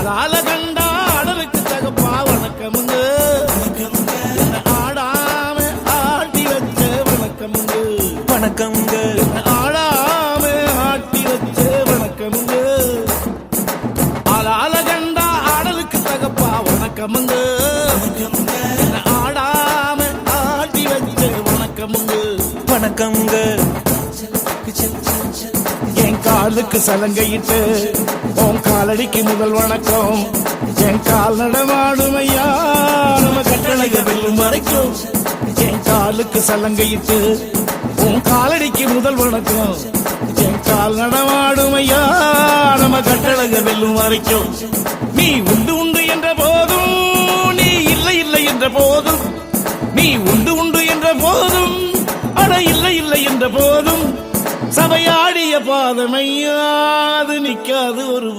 அதால கண்டா ஆடலுக்கு தகப்பா வணக்கமுங்க. ஆடாம ஆட்டி வச்ச வணக்கமுங்க. வணக்கம்ங்க. ஆடாம ஆட்டி வச்ச வணக்கமுங்க. அதால கண்டா ஆடலுக்கு தகப்பா வணக்கமுங்க. ஆடாம ஆட்டி வச்ச வணக்கமுங்க. வணக்கம்ங்க. என் காலுக்கு சலங்கையிட்டு உன் காலடிக்கு முதல் வணக்கம். என் கால் நடமாடும் ஐயா நம்ம கட்டளைக வெல்லும் வரைக்கும். என் காலுக்கு சலங்கையிட்டு உன் காலடிக்கு முதல் வணக்கம். என் கால் நடமாடும் ஐயா நம்ம கட்டளைக வெல்லும் வரைக்கும். நீ உண்டு உண்டு என்ற போதும், நீ இல்லை இல்லை என்ற போதும், நீ உண்டு உண்டு என்ற போதும், அட இல்லை இல்லை என்ற போதும், சபையாடிய பாதமையாது நிக்காது ஒரு